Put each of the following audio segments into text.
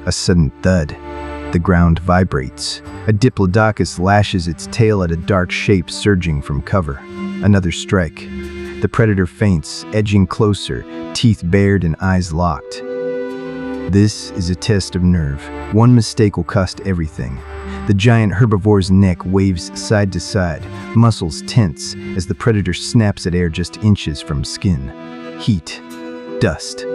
A sudden thud. The ground vibrates. A Diplodocus lashes its tail at a dark shape surging from cover. Another strike. The predator feints, edging closer, teeth bared and eyes locked. This is a test of nerve. One mistake will cost everything. The giant herbivore's neck waves side to side, muscles tense as the predator snaps at air just inches from skin. Heat. Dust.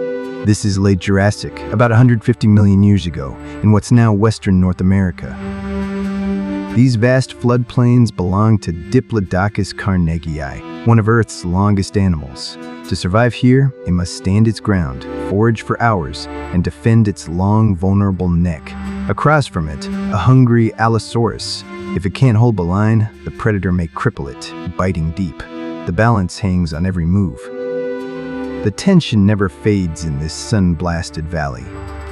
This is late Jurassic, about 150 million years ago, in what's now western North America. These vast floodplains belong to Diplodocus carnegii, one of Earth's longest animals. To survive here, it must stand its ground, forage for hours, and defend its long, vulnerable neck. Across from it, a hungry Allosaurus. If it can't hold the line, the predator may cripple it, biting deep. The balance hangs on every move. The tension never fades in this sun-blasted valley.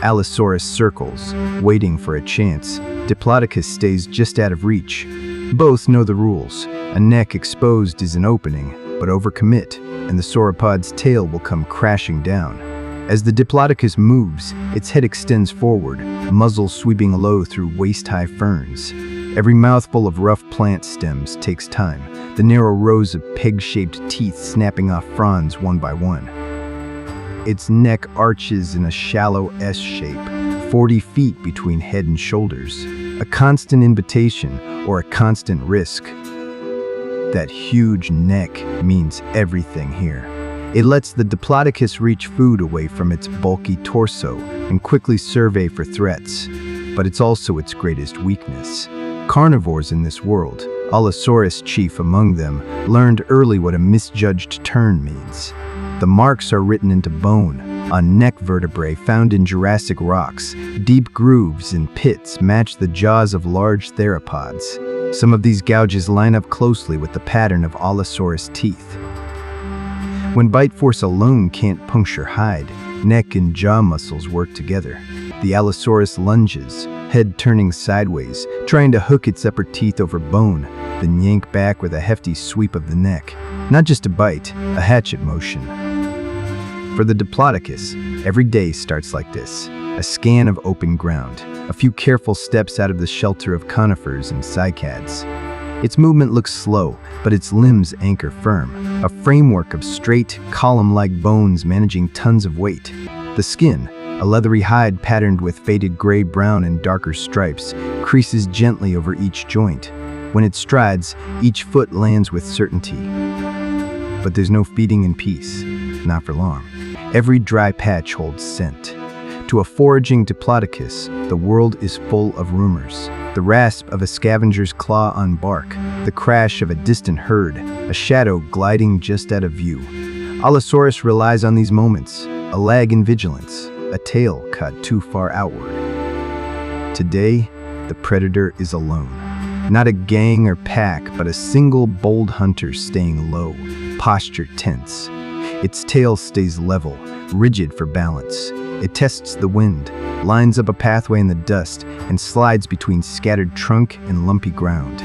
Allosaurus circles, waiting for a chance. Diplodocus stays just out of reach. Both know the rules. A neck exposed is an opening, but overcommit, and the sauropod's tail will come crashing down. As the Diplodocus moves, its head extends forward, muzzle sweeping low through waist-high ferns. Every mouthful of rough plant stems takes time, the narrow rows of peg-shaped teeth snapping off fronds one by one. Its neck arches in a shallow S shape, 40 feet between head and shoulders. A constant invitation or a constant risk. That huge neck means everything here. It lets the Diplodocus reach food away from its bulky torso and quickly survey for threats. But it's also its greatest weakness. Carnivores in this world, Allosaurus chief among them, learned early what a misjudged turn means. The marks are written into bone, on neck vertebrae found in Jurassic rocks. Deep grooves and pits match the jaws of large theropods. Some of these gouges line up closely with the pattern of Allosaurus teeth. When bite force alone can't puncture hide, neck and jaw muscles work together. The Allosaurus lunges, head turning sideways, trying to hook its upper teeth over bone, then yank back with a hefty sweep of the neck. Not just a bite, a hatchet motion. For the Diplodocus, every day starts like this. A scan of open ground, a few careful steps out of the shelter of conifers and cycads. Its movement looks slow, but its limbs anchor firm, a framework of straight, column-like bones managing tons of weight. The skin, a leathery hide patterned with faded gray-brown and darker stripes, creases gently over each joint. When it strides, each foot lands with certainty. But there's no feeding in peace, not for long. Every dry patch holds scent. To a foraging Diplodocus, the world is full of rumors. The rasp of a scavenger's claw on bark, the crash of a distant herd, a shadow gliding just out of view. Allosaurus relies on these moments, a lag in vigilance, a tail cut too far outward. Today, the predator is alone. Not a gang or pack, but a single bold hunter staying low, posture tense. Its tail stays level, rigid for balance. It tests the wind, lines up a pathway in the dust, and slides between scattered trunk and lumpy ground.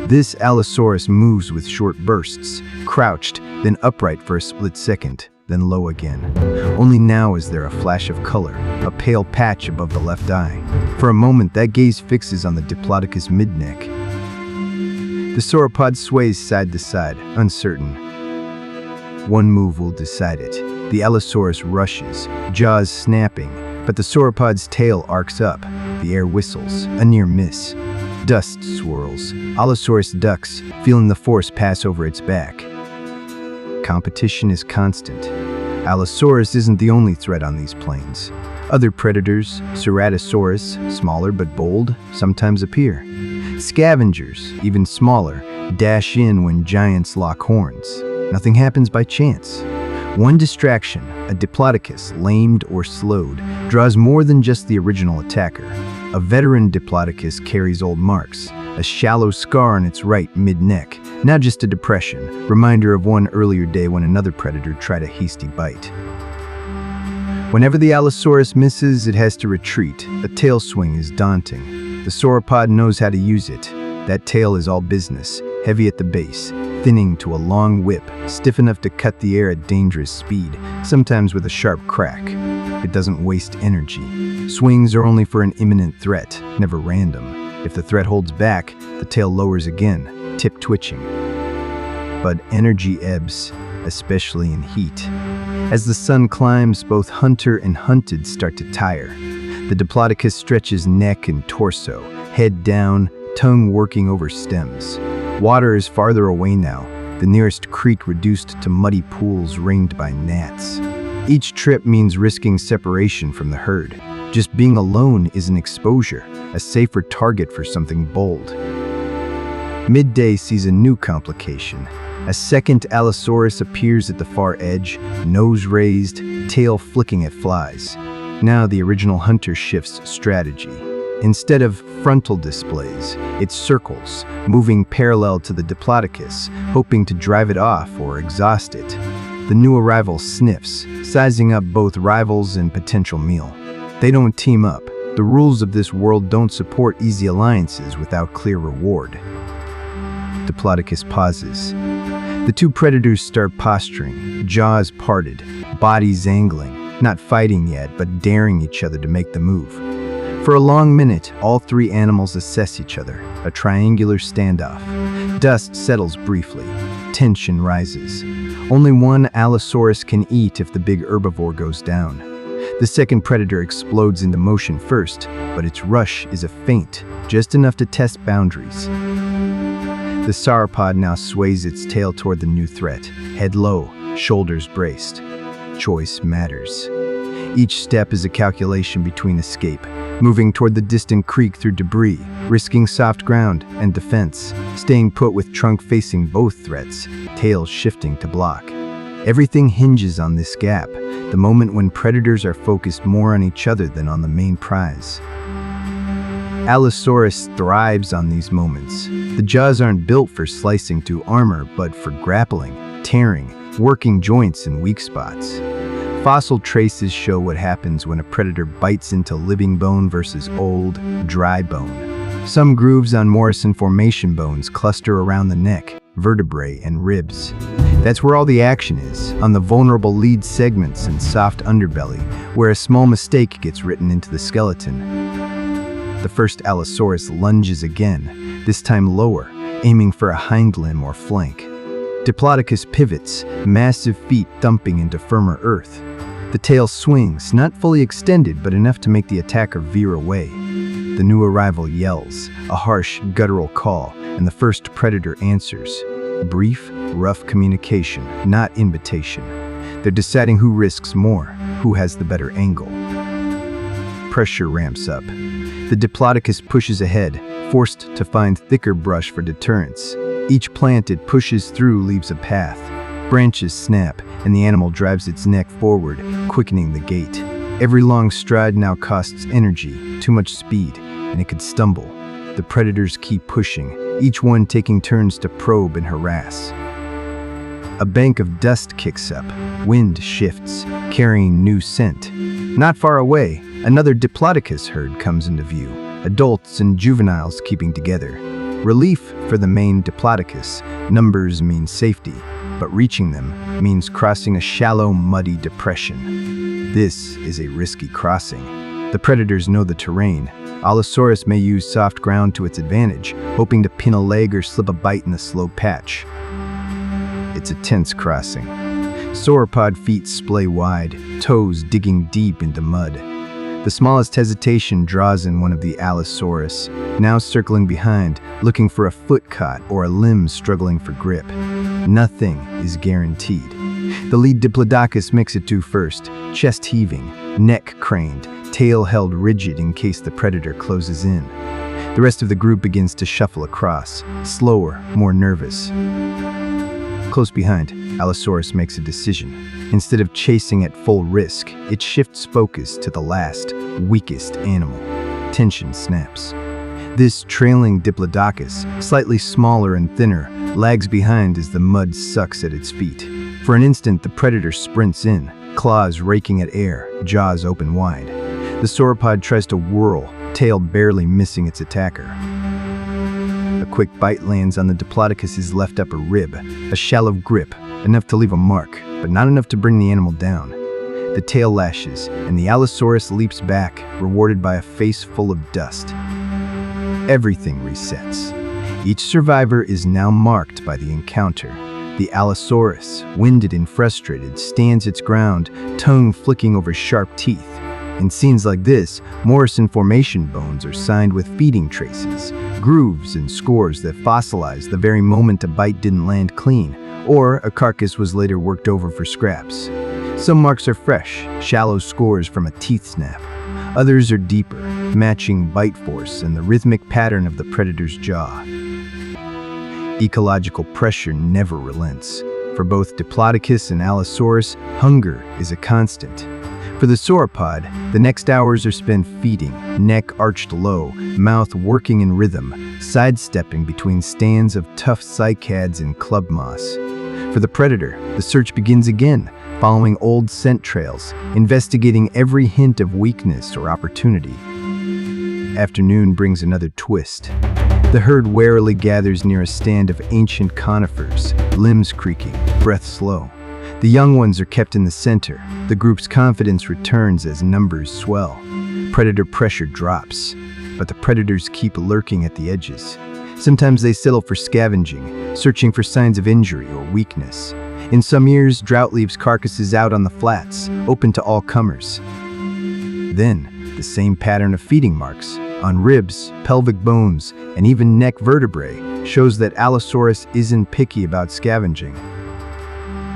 This Allosaurus moves with short bursts, crouched, then upright for a split second, then low again. Only now is there a flash of color, a pale patch above the left eye. For a moment, that gaze fixes on the Diplodocus mid-neck. The sauropod sways side to side, uncertain. One move will decide it. The Allosaurus rushes, jaws snapping, but the sauropod's tail arcs up. The air whistles, a near miss. Dust swirls. Allosaurus ducks, feeling the force pass over its back. Competition is constant. Allosaurus isn't the only threat on these plains. Other predators, Ceratosaurus, smaller but bold, sometimes appear. Scavengers, even smaller, dash in when giants lock horns. Nothing happens by chance. One distraction, a Diplodocus, lamed or slowed, draws more than just the original attacker. A veteran Diplodocus carries old marks, a shallow scar on its right mid-neck, not just a depression, reminder of one earlier day when another predator tried a hasty bite. Whenever the Allosaurus misses, it has to retreat. A tail swing is daunting. The sauropod knows how to use it. That tail is all business, heavy at the base, thinning to a long whip, stiff enough to cut the air at dangerous speed, sometimes with a sharp crack. It doesn't waste energy. Swings are only for an imminent threat, never random. If the threat holds back, the tail lowers again, tip twitching. But energy ebbs, especially in heat. As the sun climbs, both hunter and hunted start to tire. The Diplodocus stretches neck and torso, head down, tongue working over stems. Water is farther away now, the nearest creek reduced to muddy pools ringed by gnats. Each trip means risking separation from the herd. Just being alone is an exposure, a safer target for something bold. Midday sees a new complication. A second Allosaurus appears at the far edge, nose raised, tail flicking at flies. Now the original hunter shifts strategy. Instead of frontal displays, it circles, moving parallel to the Diplodocus, hoping to drive it off or exhaust it. The new arrival sniffs, sizing up both rivals and potential meal. They don't team up. The rules of this world don't support easy alliances without clear reward. Diplodocus pauses. The two predators start posturing, jaws parted, bodies angling, not fighting yet, but daring each other to make the move. For a long minute, all three animals assess each other, a triangular standoff. Dust settles briefly. Tension rises. Only one Allosaurus can eat if the big herbivore goes down. The second predator explodes into motion first, but its rush is a feint, just enough to test boundaries. The sauropod now sways its tail toward the new threat, head low, shoulders braced. Choice matters. Each step is a calculation between escape, moving toward the distant creek through debris, risking soft ground and defense, staying put with trunk facing both threats, tail shifting to block. Everything hinges on this gap, the moment when predators are focused more on each other than on the main prize. Allosaurus thrives on these moments. The jaws aren't built for slicing through armor, but for grappling, tearing, working joints in weak spots. Fossil traces show what happens when a predator bites into living bone versus old, dry bone. Some grooves on Morrison Formation bones cluster around the neck, vertebrae, and ribs. That's where all the action is, on the vulnerable lead segments and soft underbelly, where a small mistake gets written into the skeleton. The first Allosaurus lunges again, this time lower, aiming for a hind limb or flank. Diplodocus pivots, massive feet thumping into firmer earth. The tail swings, not fully extended, but enough to make the attacker veer away. The new arrival yells, a harsh, guttural call, and the first predator answers. Brief, rough communication, not invitation. They're deciding who risks more, who has the better angle. Pressure ramps up. The Diplodocus pushes ahead, forced to find thicker brush for deterrence. Each plant it pushes through leaves a path. Branches snap, and the animal drives its neck forward, quickening the gait. Every long stride now costs energy, too much speed, and it could stumble. The predators keep pushing, each one taking turns to probe and harass. A bank of dust kicks up. Wind shifts, carrying new scent. Not far away, another Diplodocus herd comes into view, adults and juveniles keeping together. Relief for the main Diplodocus. Numbers mean safety, but reaching them means crossing a shallow, muddy depression. This is a risky crossing. The predators know the terrain. Allosaurus may use soft ground to its advantage, hoping to pin a leg or slip a bite in the slow patch. It's a tense crossing. Sauropod feet splay wide, toes digging deep into mud. The smallest hesitation draws in one of the Allosaurus, now circling behind, looking for a foot caught or a limb struggling for grip. Nothing is guaranteed. The lead Diplodocus makes it to first, chest heaving, neck craned, tail held rigid in case the predator closes in. The rest of the group begins to shuffle across, slower, more nervous. Close behind, Allosaurus makes a decision. Instead of chasing at full risk, it shifts focus to the last, weakest animal. Tension snaps. This trailing Diplodocus, slightly smaller and thinner, lags behind as the mud sucks at its feet. For an instant, the predator sprints in, claws raking at air, jaws open wide. The sauropod tries to whirl, tail barely missing its attacker. A quick bite lands on the Diplodocus's left upper rib, a shallow grip, enough to leave a mark, but not enough to bring the animal down. the tail lashes, and the Allosaurus leaps back, rewarded by a face full of dust. Everything resets. Each survivor is now marked by the encounter. The Allosaurus, winded and frustrated, stands its ground, tongue flicking over sharp teeth. In scenes like this, Morrison Formation bones are signed with feeding traces, grooves and scores that fossilize the very moment a bite didn't land clean, or a carcass was later worked over for scraps. Some marks are fresh, shallow scores from a teeth snap. Others are deeper, matching bite force and the rhythmic pattern of the predator's jaw. Ecological pressure never relents. For both Diplodocus and Allosaurus, hunger is a constant. For the sauropod, the next hours are spent feeding, neck arched low, mouth working in rhythm, sidestepping between stands of tough cycads and club moss. For the predator, the search begins again, following old scent trails, investigating every hint of weakness or opportunity. Afternoon brings another twist. The herd warily gathers near a stand of ancient conifers, limbs creaking, breath slow. The young ones are kept in the center. The group's confidence returns as numbers swell. Predator pressure drops, but the predators keep lurking at the edges. Sometimes they settle for scavenging, searching for signs of injury or weakness. In some years, drought leaves carcasses out on the flats, open to all comers. Then, the same pattern of feeding marks, on ribs, pelvic bones, and even neck vertebrae, shows that Allosaurus isn't picky about scavenging.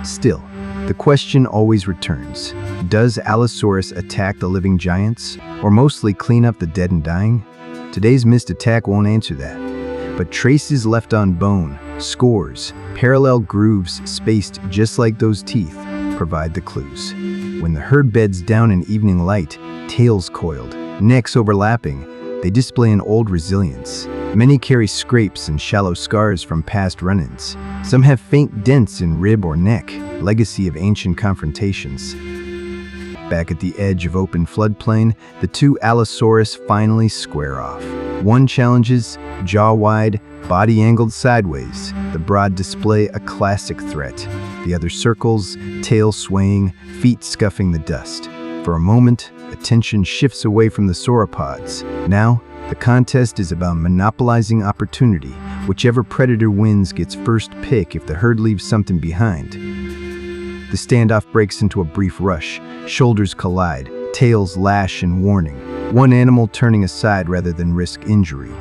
Still, the question always returns. Does Allosaurus attack the living giants, or mostly clean up the dead and dying? Today's missed attack won't answer that. But traces left on bone, scores, parallel grooves spaced just like those teeth, provide the clues. When the herd beds down in evening light, tails coiled, necks overlapping, they display an old resilience. Many carry scrapes and shallow scars from past run-ins. Some have faint dents in rib or neck, legacy of ancient confrontations. Back at the edge of open floodplain, the two Allosaurus finally square off. One challenges, jaw wide, body angled sideways, the broad display a classic threat. The other circles, tail swaying, feet scuffing the dust. For a moment, attention shifts away from the sauropods. Now, the contest is about monopolizing opportunity. Whichever predator wins gets first pick if the herd leaves something behind. The standoff breaks into a brief rush. Shoulders collide, tails lash in warning. One animal turning aside rather than risk injury.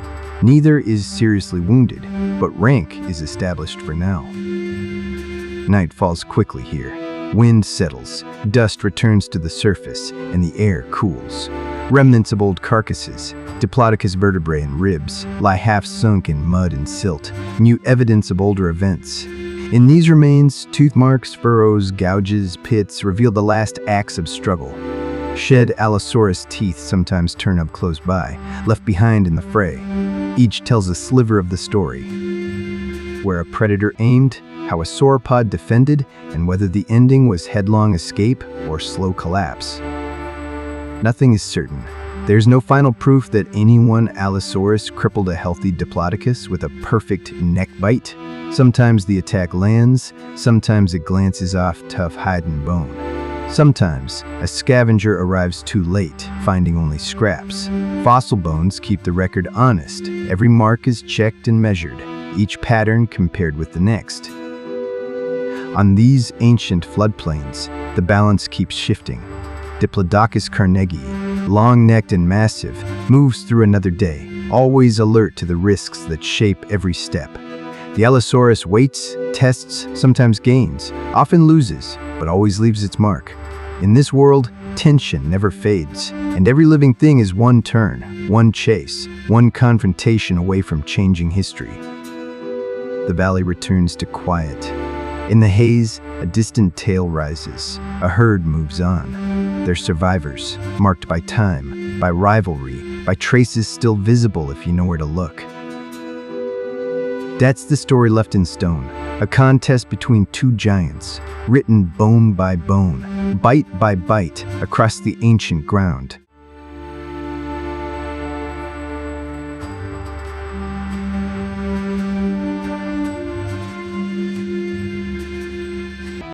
Neither is seriously wounded, but rank is established for now. Night falls quickly here. Wind settles, dust returns to the surface, and the air cools. Remnants of old carcasses, Diplodocus vertebrae and ribs, lie half sunk in mud and silt, mute evidence of older events. In these remains, tooth marks, furrows, gouges, pits reveal the last acts of struggle. Shed Allosaurus teeth sometimes turn up close by, left behind in the fray. Each tells a sliver of the story. Where a predator aimed, how a sauropod defended, and whether the ending was headlong escape or slow collapse. Nothing is certain. There's no final proof that any one Allosaurus crippled a healthy Diplodocus with a perfect neck bite. Sometimes the attack lands, sometimes it glances off tough hide and bone. Sometimes a scavenger arrives too late, finding only scraps. Fossil bones keep the record honest. Every mark is checked and measured, each pattern compared with the next. On these ancient floodplains, the balance keeps shifting. Diplodocus carnegie, long-necked and massive, moves through another day, always alert to the risks that shape every step. The Allosaurus waits, tests, sometimes gains, often loses, but always leaves its mark. In this world, tension never fades, and every living thing is one turn, one chase, one confrontation away from changing history. The valley returns to quiet. In the haze, a distant tail rises. A herd moves on. They're survivors, marked by time, by rivalry, by traces still visible if you know where to look. That's the story left in stone, a contest between two giants, written bone by bone, bite by bite, across the ancient ground.